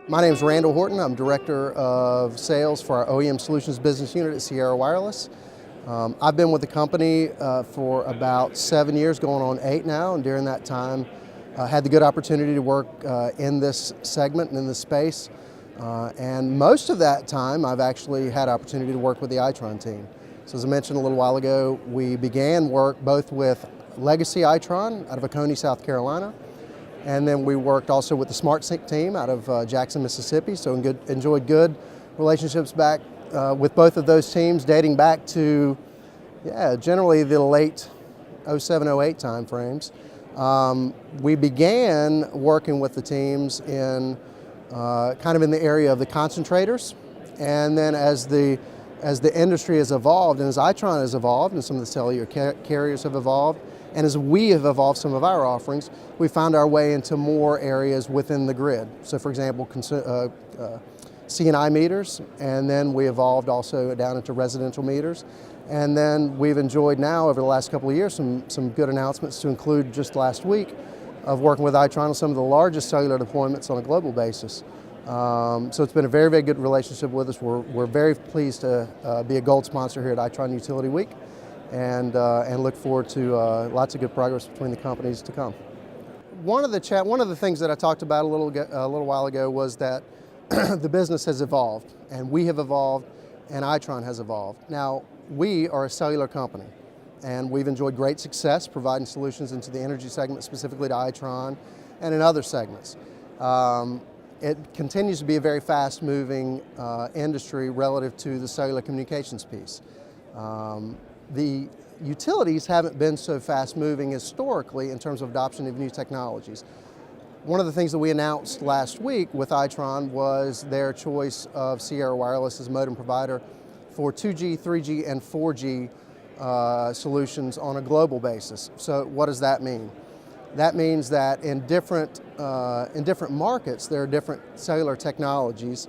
My name is Randall Whorton. I'm Director of Sales for our OEM Solutions Business Unit at Sierra Wireless. I've been with the company for about 7 years, going on 8 now, and during that time had the good opportunity to work in this segment and in this space. And most of that time I've actually had opportunity to work with the Itron team. So as I mentioned a little while ago, we began work both with legacy Itron out of Oconee, South Carolina, and then we worked also with the SmartSync team out of Jackson, Mississippi. So enjoyed good relationships back with both of those teams, dating back to generally the late 07, 08 time frames. We began working with the teams in kind of in the area of the concentrators, and then as the industry has evolved and as Itron has evolved and some of the cellular carriers have evolved, and as we have evolved some of our offerings, we found our way into more areas within the grid. So for example, C&I meters, and then we evolved also down into residential meters. And then we've enjoyed now over the last couple of years some good announcements, to include just last week of working with Itron on some of the largest cellular deployments on a global basis. So it's been a very, very good relationship with us. We're very pleased to be a gold sponsor here at Itron Utility Week, and look forward to lots of good progress between the companies to come. One of the things that I talked about a little while ago was that the business has evolved, and we have evolved, and Itron has evolved. Now, we are a cellular company, and we've enjoyed great success providing solutions into the energy segment, specifically to Itron, and in other segments. It continues to be a very fast-moving industry relative to the cellular communications piece. The utilities haven't been so fast-moving historically in terms of adoption of new technologies. One of the things that we announced last week with Itron was their choice of Sierra Wireless as modem provider for 2G, 3G, and 4G solutions on a global basis. So what does that mean? That means that in different markets there are different cellular technologies,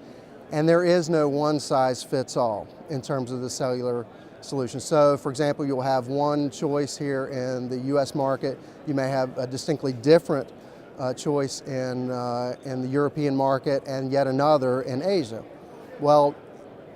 and there is no one-size-fits-all in terms of the cellular solution. So for example, you'll have one choice here in the US market, you may have a distinctly different choice in the European market, and yet another in Asia. Well,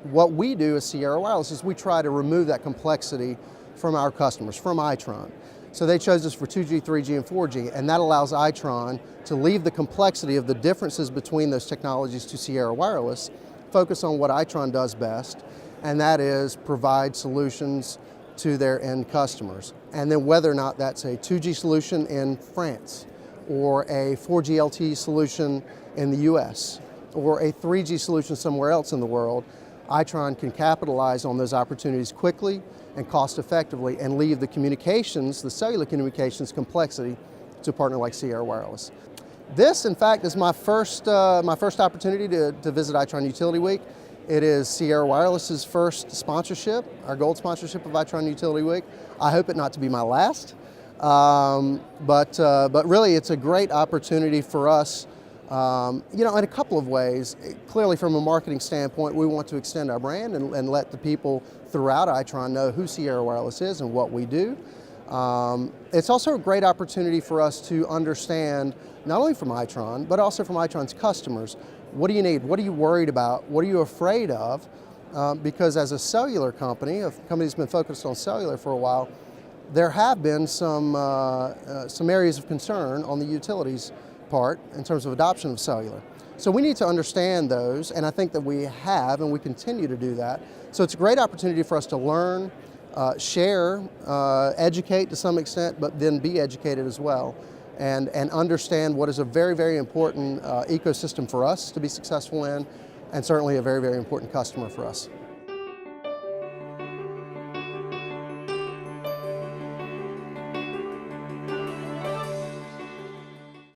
what we do as Sierra Wireless is we try to remove that complexity from our customers, from Itron. So they chose us for 2G, 3G, and 4G, and that allows Itron to leave the complexity of the differences between those technologies to Sierra Wireless, focus on what Itron does best, and that is provide solutions to their end customers. And then whether or not that's a 2G solution in France, or a 4G LTE solution in the US, or a 3G solution somewhere else in the world, Itron can capitalize on those opportunities quickly and cost effectively, and leave the communications, the cellular communications complexity, to a partner like Sierra Wireless. This, in fact, is my first opportunity to visit Itron Utility Week. It is Sierra Wireless's first sponsorship, our gold sponsorship of Itron Utility Week. I hope it not to be my last, but really it's a great opportunity for us, in a couple of ways. Clearly from a marketing standpoint, we want to extend our brand and let the people throughout Itron know who Sierra Wireless is and what we do. It's also a great opportunity for us to understand, not only from Itron, but also from Itron's customers, what do you need? What are you worried about? What are you afraid of? Because as a cellular company, a company that's been focused on cellular for a while, there have been some areas of concern on the utilities part in terms of adoption of cellular. So we need to understand those, and I think that we have, and we continue to do that. So it's a great opportunity for us to learn, share, educate to some extent, but then be educated as well, and understand what is a very, very important ecosystem for us to be successful in, and certainly a very, very important customer for us.